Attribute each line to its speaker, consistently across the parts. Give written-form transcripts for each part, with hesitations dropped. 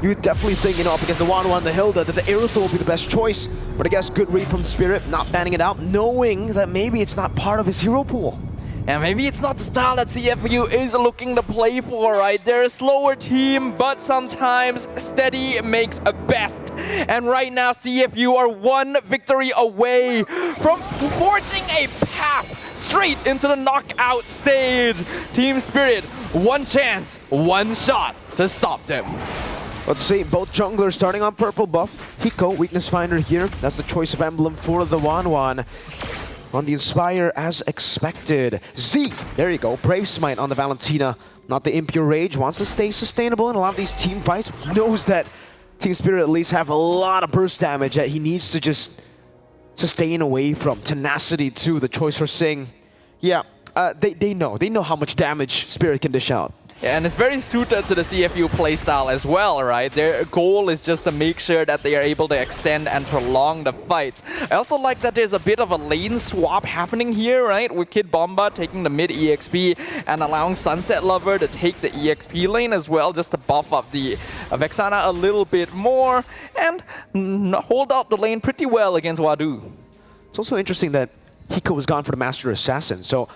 Speaker 1: You would definitely think, up against the 1-1, the Hilda, that the Aerothor will be the best choice. But I guess good read from Spirit, not banning it out, knowing that maybe it's not part of his hero pool.
Speaker 2: And maybe it's not the style that CFU is looking to play for, right? They're a slower team, but sometimes steady makes a best. And right now, CFU are one victory away from forging a path straight into the knockout stage. Team Spirit, one chance, one shot to stop them.
Speaker 1: Let's see, both junglers starting on purple buff. Hiko, weakness finder here. That's the choice of emblem for the 1-1. On the Inspire as expected. Z, there you go, Brave Smite on the Valentina. Not the Impure Rage, wants to stay sustainable in a lot of these team fights. Knows that Team Spirit at least have a lot of burst damage that he needs to just sustain away from. Tenacity too, the choice for Sing. Yeah, they know how much damage Spirit can dish out.
Speaker 2: Yeah, and it's very suited to the CFU playstyle as well, right? Their goal is just to make sure that they are able to extend and prolong the fights. I also like that there's a bit of a lane swap happening here, right? With Kid Bomba taking the mid EXP and allowing Sunset Lover to take the EXP lane as well, just to buff up the Vexana a little bit more and hold out the lane pretty well against Wadu.
Speaker 1: It's also interesting that Hiko was gone for the Master Assassin, so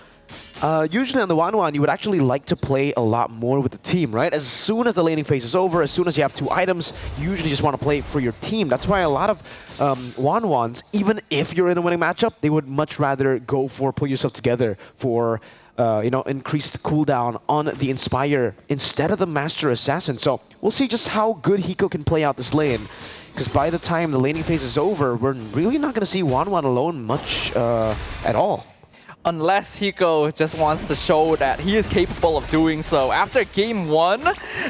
Speaker 1: usually on the 1-1, you would actually like to play a lot more with the team, right? As soon as the laning phase is over, as soon as you have 2 items, you usually just want to play for your team. That's why a lot of 1-1s, even if you're in a winning matchup, they would much rather go for pull yourself together for increased cooldown on the Inspire instead of the Master Assassin. So we'll see just how good Hiko can play out this lane. Because by the time the laning phase is over, we're really not going to see 1-1 alone much at all.
Speaker 2: Unless Hiko just wants to show that he is capable of doing so. After game 1,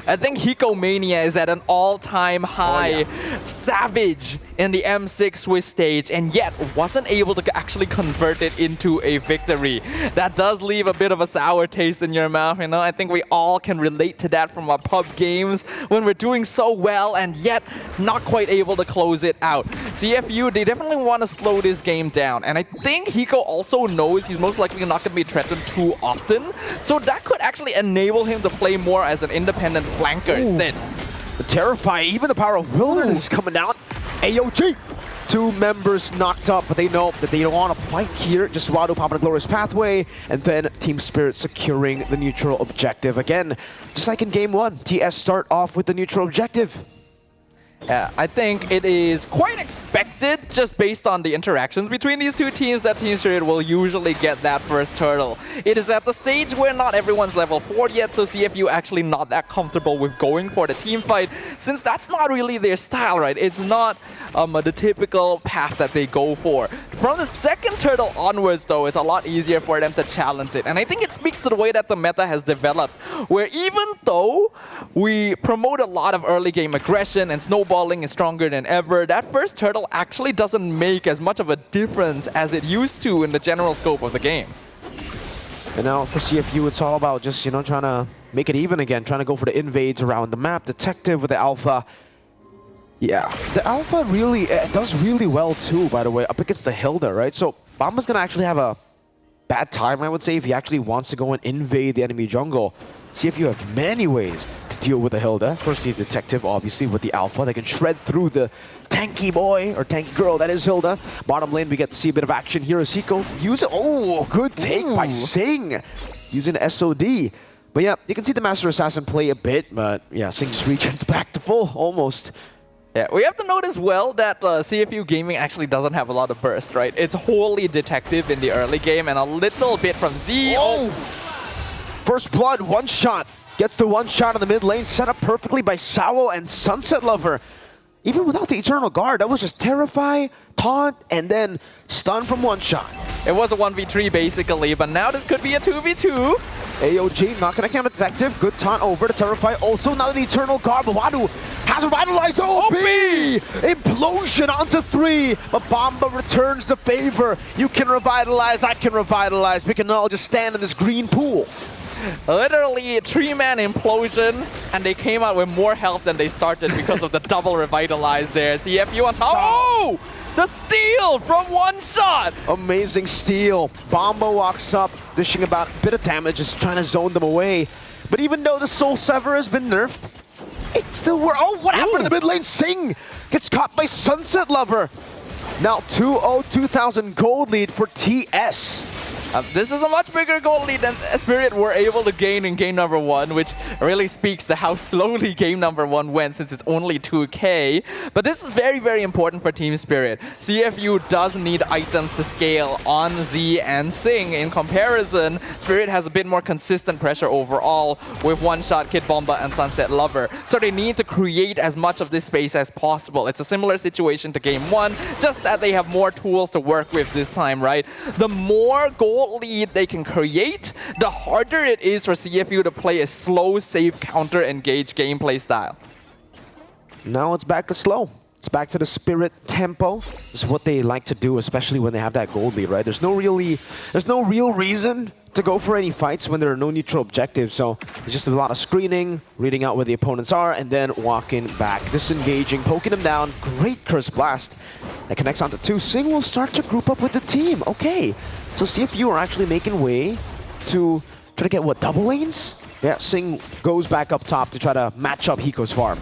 Speaker 2: I think Hiko Mania is at an all-time high. Savage in the M6 Swiss stage, and yet wasn't able to actually convert it into a victory. That does leave a bit of a sour taste in your mouth, I think we all can relate to that from our pub games when we're doing so well and yet not quite able to close it out. CFU, they definitely want to slow this game down, and I think Hiko also knows he's most likely not going to be threatened too often, so that could actually enable him to play more as an independent flanker instead.
Speaker 1: The Terrify, even the power of Wilderness coming down. AOG! 2 members knocked up, but they know that they don't want to fight here. Just Wadu popping a Glorious Pathway, and then Team Spirit securing the neutral objective. Again, just like in game 1, TS start off with the neutral objective.
Speaker 2: Yeah, I think it is quite expected, just based on the interactions between these two teams, that Team Spirit will usually get that first turtle. It is at the stage where not everyone's level 4 yet, so CFU actually not that comfortable with going for the team fight, since that's not really their style, right? It's not the typical path that they go for. From the second turtle onwards, though, it's a lot easier for them to challenge it. And I think it speaks to the way that the meta has developed, where even though we promote a lot of early game aggression and snowballing is stronger than ever, that first turtle actually doesn't make as much of a difference as it used to in the general scope of the game.
Speaker 1: And now for CFU, it's all about just, trying to make it even again, trying to go for the invades around the map. Detective with the Alpha. Yeah, the Alpha really does really well too, by the way, up against the Hilda, right? So Bomba's going to actually have a bad time, I would say, if he actually wants to go and invade the enemy jungle. CFU have many ways to deal with the Hilda. First, the Detective, obviously, with the Alpha. They can shred through the tanky boy, or tanky girl, that is Hilda. Bottom lane, we get to see a bit of action here as Hiko use it. Oh, good take by Sing, using SOD. But yeah, you can see the Master Assassin play a bit, but yeah, Sing just regens back to full, almost.
Speaker 2: Yeah, we have to note as well that CFU Gaming actually doesn't have a lot of burst, right? It's wholly Detective in the early game and a little bit from Z.
Speaker 1: Oh! First blood, 1 shot. Gets the 1 shot in the mid lane, set up perfectly by Sawo and Sunset Lover. Even without the Eternal Guard, that was just Terrify, Taunt, and then Stun from 1 shot.
Speaker 2: It was a 1v3 basically, but now this could be a 2v2.
Speaker 1: AOG not gonna count a Detective. Good taunt over to Terrify. Also not an Eternal Guard, but Wadu has revitalized OP! Implosion onto 3, but Bomba returns the favor. You can revitalize, I can revitalize. We can all just stand in this green pool.
Speaker 2: Literally 3-man implosion, and they came out with more health than they started because of the double revitalize there. CFU on top. Oh! The steal from 1 shot!
Speaker 1: Amazing steal. Bomba walks up, dishing about a bit of damage, just trying to zone them away. But even though the Soul Sever has been nerfed, It still works. Oh, what happened in the mid lane? Sing gets caught by Sunset Lover. Now 2-0, 2,000 gold lead for TS.
Speaker 2: This is a much bigger goal lead than Spirit were able to gain in game number 1, which really speaks to how slowly game number 1 went since it's only 2k. But this is very, very important for Team Spirit. CFU does need items to scale on Z and Sing. In comparison, Spirit has a bit more consistent pressure overall with One-Shot, Kid Bomba, and Sunset Lover. So they need to create as much of this space as possible. It's a similar situation to game 1, just that they have more tools to work with this time, right? The more goal lead they can create, the harder it is for CFU to play a slow, safe, counter-engaged gameplay style.
Speaker 1: Now it's back to slow. It's back to the Spirit tempo. This is what they like to do, especially when they have that gold lead, right? There's no real reason to go for any fights when there are no neutral objectives. So it's just a lot of screening, reading out where the opponents are, and then walking back, disengaging, poking them down. Great Curse Blast that connects onto 2. Sing will start to group up with the team. Okay, so CFU are actually making way to try to get, what, double lanes? Yeah, Sing goes back up top to try to match up Hiko's farm.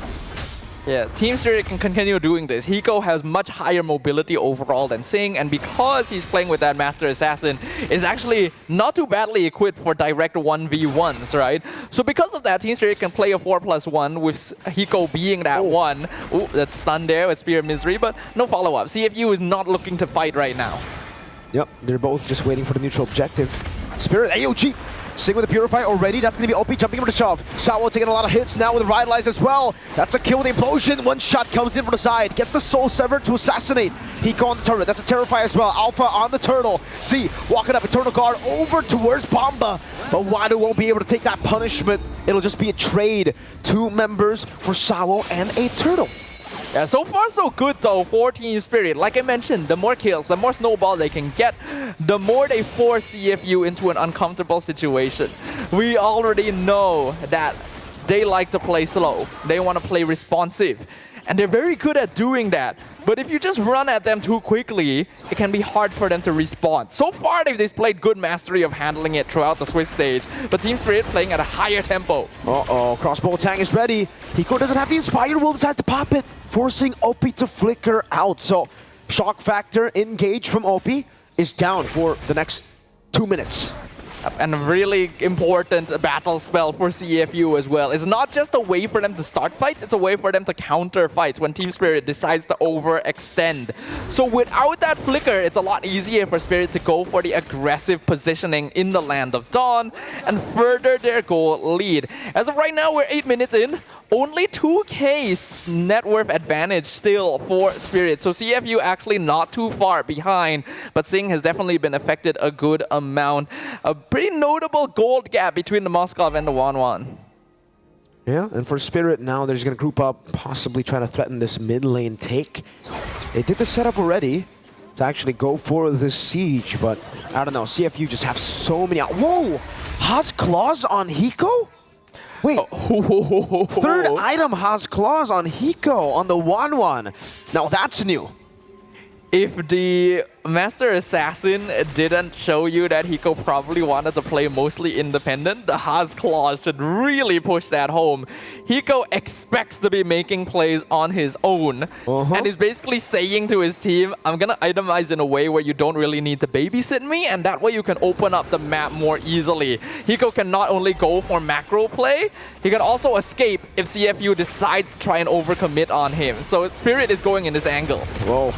Speaker 2: Yeah, Team Spirit can continue doing this. Hiko has much higher mobility overall than Sing, and because he's playing with that Master Assassin, is actually not too badly equipped for direct 1v1s, right? So because of that, Team Spirit can play a 4+1 with Hiko being that one. Ooh, that stun there with Spear of Misery, but no follow-up. CFU is not looking to fight right now.
Speaker 1: Yep, they're both just waiting for the neutral objective. Spirit, AOG! Sing with the Purify already. That's going to be OP jumping over the shove. Shawo taking a lot of hits now with the Revitalize as well. That's a kill with the Implosion. One shot comes in from the side. Gets the Soul Sever to assassinate. Hiko on the turret. That's a Terrify as well. Alpha on the turtle. C walking up Eternal Guard over towards Bomba. But Wadu won't be able to take that punishment. It'll just be a trade. 2 members for Shawo and a turtle.
Speaker 2: Yeah, so far so good though for Team Spirit. Like I mentioned, the more kills, the more snowball they can get, the more they force CFU into an uncomfortable situation. We already know that they like to play slow. They want to play responsive. And they're very good at doing that. But if you just run at them too quickly, it can be hard for them to respond. So far, they've displayed good mastery of handling it throughout the Swiss stage. But Team Spirit playing at a higher tempo.
Speaker 1: Uh-oh, crossbow tang is ready. Hiko doesn't have the Inspire, will decide to pop it, forcing OP to flicker out. So, shock factor engage from OP is down for the next 2 minutes.
Speaker 2: And a really important battle spell for CFU as well. It's not just a way for them to start fights, it's a way for them to counter fights when Team Spirit decides to overextend. So without that flicker, it's a lot easier for Spirit to go for the aggressive positioning in the Land of Dawn and further their goal lead. As of right now, we're 8 minutes in. Only 2k's net worth advantage still for Spirit. So CFU actually not too far behind, but Sing has definitely been affected a good amount. A pretty notable gold gap between the Moskov and the Wanwan.
Speaker 1: Yeah, and for Spirit now, they're just going to group up, possibly trying to threaten this mid lane take. They did the setup already to actually go for the siege, but I don't know, CFU just have so many... Whoa! Haas Claws on Hiko? Wait, third item has claws on Hiko on the Wanwan. Now that's new.
Speaker 2: If the Master Assassin didn't show you that Hiko probably wanted to play mostly independent, the Haas Claws should really push that home. Hiko expects to be making plays on his own, and is basically saying to his team, I'm gonna itemize in a way where you don't really need to babysit me, and that way you can open up the map more easily. Hiko can not only go for macro play, he can also escape if CFU decides to try and overcommit on him. So Spirit is going in this angle.
Speaker 1: Whoa.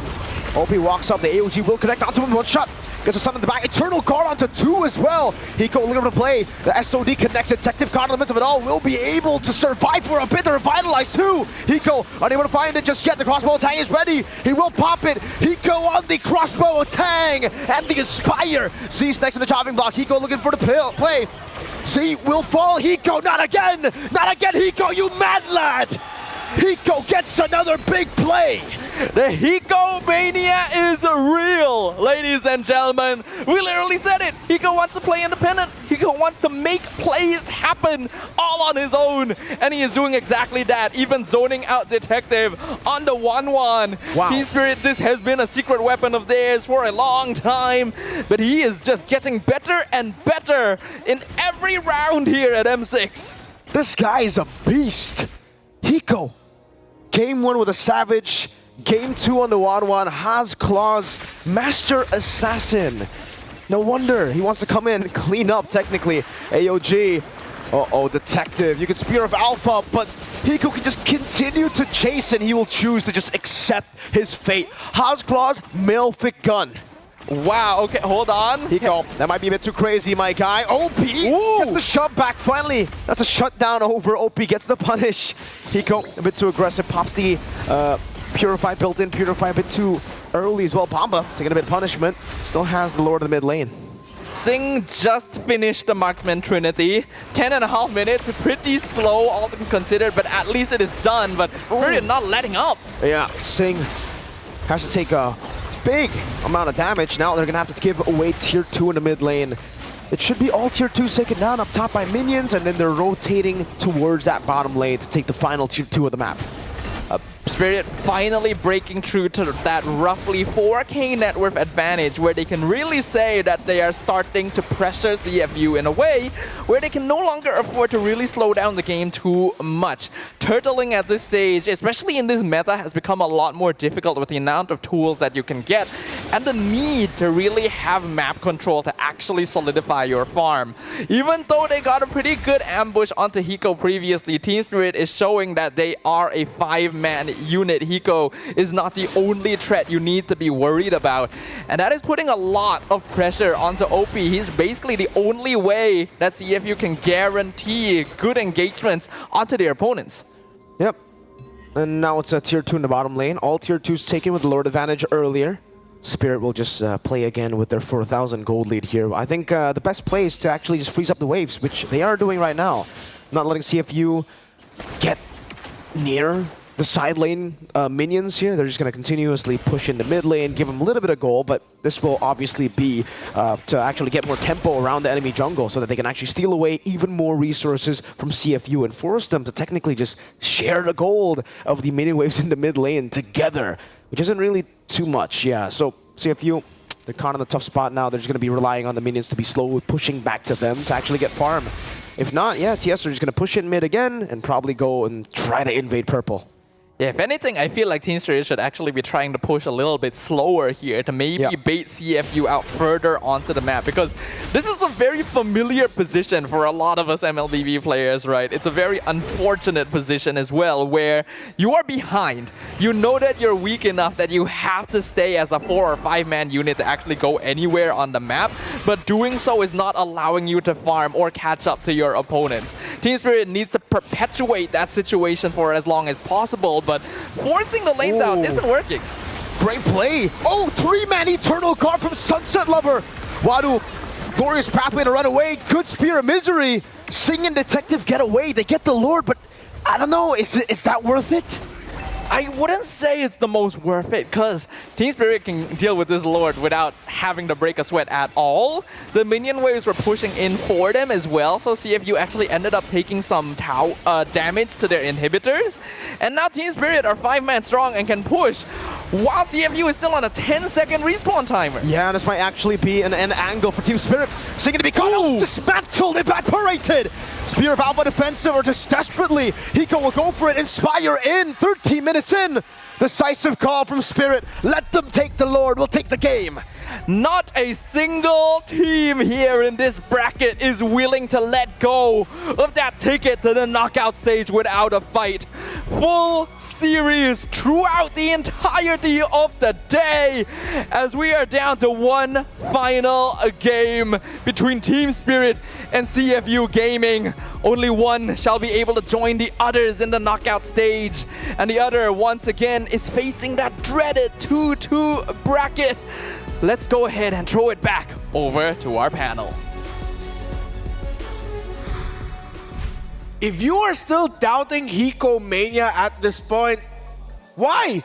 Speaker 1: OP walks up, the AOG will connect onto him, one shot. Gets a stun in the back, Eternal Guard onto 2 as well. Hiko looking to play, the SOD connects, Detective caught in the midst of it all, will be able to survive for a bit, to revitalize too. Hiko unable to find it just yet, the crossbow tang is ready, he will pop it. Hiko on the crossbow tang, and the Inspire. C's next to the chopping block, Hiko looking for the play. C will fall, Hiko, not again, Hiko, you mad lad. Hiko gets another big play.
Speaker 2: The Hiko mania is real, ladies and gentlemen. We literally said it. Hiko wants to play independent. Hiko wants to make plays happen all on his own. And he is doing exactly that, even zoning out Detective on the Wanwan.
Speaker 1: Wow.
Speaker 2: Team Spirit, this has been a secret weapon of theirs for a long time. But he is just getting better and better in every round here at M6.
Speaker 1: This guy is a beast. Hiko, game 1 with a Savage, game 2 on the 1-1, has Claws, Master Assassin. No wonder he wants to come in and clean up technically. AOG, uh-oh, Detective. You can Spear of Alpha, but Hiko can just continue to chase and he will choose to just accept his fate. Has Claws, Malefic Gun.
Speaker 2: Wow, okay, hold on.
Speaker 1: Hiko, that might be a bit too crazy, my guy. OP gets the shove back finally. That's a shutdown over. OP gets the punish. Hiko, a bit too aggressive. Pops the Purify built-in. Purify a bit too early as well. Bamba taking a bit of punishment. Still has the Lord of the mid lane.
Speaker 2: Sing just finished the Marksman Trinity. 10.5 minutes, pretty slow, all things considered, but at least it is done. But Spirit not letting up.
Speaker 1: Yeah, Sing has to take a big amount of damage. Now they're going to have to give away tier 2 in the mid lane. It should be all tier 2 taken down up top by minions, and then they're rotating towards that bottom lane to take the final tier 2 of the map.
Speaker 2: Spirit finally breaking through to that roughly 4k net worth advantage where they can really say that they are starting to pressure CFU in a way where they can no longer afford to really slow down the game too much. Turtling at this stage, especially in this meta, has become a lot more difficult with the amount of tools that you can get and the need to really have map control to actually solidify your farm. Even though they got a pretty good ambush onto Hiko previously, Team Spirit is showing that they are a 5-man unit. Hiko is not the only threat you need to be worried about. And that is putting a lot of pressure onto OP. He's basically the only way that CFU can guarantee good engagements onto their opponents.
Speaker 1: Yep. And now it's a tier 2 in the bottom lane. All tier 2s taken with the Lord advantage earlier. Spirit will just play again with their 4,000 gold lead here. I think the best play is to actually just freeze up the waves, which they are doing right now. Not letting CFU get near the side lane minions here. They're just going to continuously push in the mid lane, give them a little bit of goal, but this will obviously be to actually get more tempo around the enemy jungle so that they can actually steal away even more resources from CFU and force them to technically just share the gold of the minion waves in the mid lane together, which isn't really too much. Yeah, so CFU, they're caught in a tough spot now. They're just going to be relying on the minions to be slowly pushing back to them to actually get farm. If not, yeah, TS are just going to push in mid again and probably go and try to invade purple.
Speaker 2: Yeah, if anything, I feel like Team Spirit should actually be trying to push a little bit slower here to maybe bait CFU out further onto the map, because this is a very familiar position for a lot of us MLBB players, right? It's a very unfortunate position as well, where you are behind. You know that you're weak enough that you have to stay as a 4 or 5-man unit to actually go anywhere on the map, but doing so is not allowing you to farm or catch up to your opponents. Team Spirit needs to perpetuate that situation for as long as possible, but forcing the lanes out isn't working.
Speaker 1: Great play. Oh, 3-man Eternal Guard from Sunset Lover. Wadu, glorious pathway to run away. Good Spear of Misery. Sing and Detective get away. They get the Lord, but I don't know. Is that worth it?
Speaker 2: I wouldn't say it's the most worth it, because Team Spirit can deal with this Lord without having to break a sweat at all. The minion waves were pushing in for them as well, so CFU actually ended up taking some damage to their inhibitors. And now Team Spirit are 5-man strong and can push, while CFU is still on a 10-second respawn timer.
Speaker 1: Yeah, this might actually be an end angle for Team Spirit. Singing to be caught out, dismantled, evaporated. Spear of Alpha defensive or just desperately. Hiko will go for it, Inspire in, 13 minutes in. Decisive call from Spirit. Let them take the Lord, we'll take the game.
Speaker 2: Not a single team here in this bracket is willing to let go of that ticket to the knockout stage without a fight. Full series throughout the entirety of the day, as we are down to one final game between Team Spirit and CFU Gaming. Only one shall be able to join the others in the knockout stage, and the other once again is facing that dreaded 2-2 bracket. Let's go ahead and throw it back over to our panel.
Speaker 3: If you are still doubting Hiko Mania at this point, why?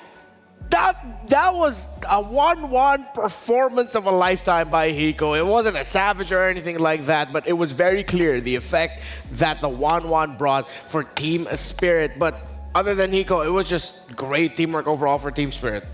Speaker 3: That was a 1-1 performance of a lifetime by Hiko. It wasn't a savage or anything like that, but it was very clear the effect that the 1-1 brought for Team Spirit. But other than Hiko, it was just great teamwork overall for Team Spirit.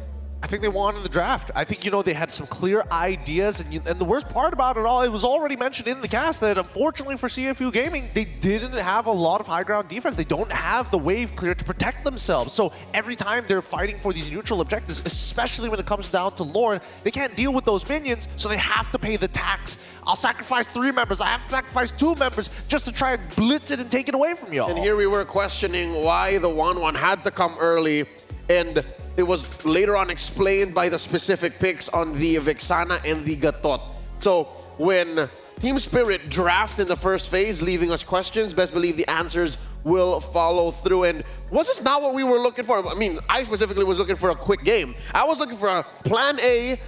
Speaker 4: I think they won in the draft. I think, they had some clear ideas, and the worst part about it all, it was already mentioned in the cast that unfortunately for CFU Gaming, they didn't have a lot of high ground defense. They don't have the wave clear to protect themselves. So every time they're fighting for these neutral objectives, especially when it comes down to Lord, they can't deal with those minions, so they have to pay the tax. I'll sacrifice 3 members, I have to sacrifice 2 members just to try and blitz it and take it away from y'all.
Speaker 3: And here we were questioning why the 1-1 had to come early, and it was later on explained by the specific picks on the Vexana and the Gatot. So when Team Spirit draft in the first phase, leaving us questions, best believe the answers will follow through. And was this not what we were looking for? I mean, I specifically was looking for a quick game. I was looking for a plan A,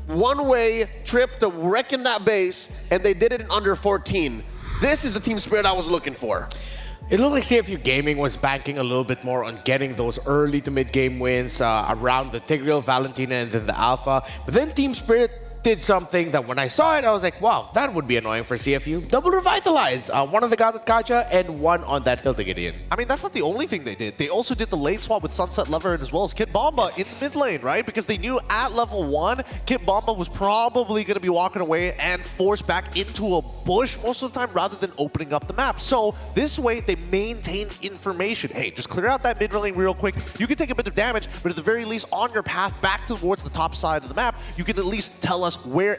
Speaker 3: one-way trip to wreck in that base, and they did it in under 14. This is the Team Spirit I was looking for.
Speaker 5: It looked like CFU Gaming was banking a little bit more on getting those early to mid-game wins around the Tigreal, Valentina, and then the Alpha. But then Team Spirit did something that when I saw it, I was like, wow, that would be annoying for CFU. Double Revitalize. One on the Gatot Kacha and one on that Hilda Gideon.
Speaker 4: I mean, that's not the only thing they did. They also did the lane swap with Sunset Lover as well as Kit Bomba in the mid lane, right? Because they knew at level 1, Kit Bomba was probably going to be walking away and forced back into a bush most of the time rather than opening up the map. So this way, they maintained information. Hey, just clear out that mid lane real quick. You can take a bit of damage, but at the very least, on your path back towards the top side of the map, you can at least tell us where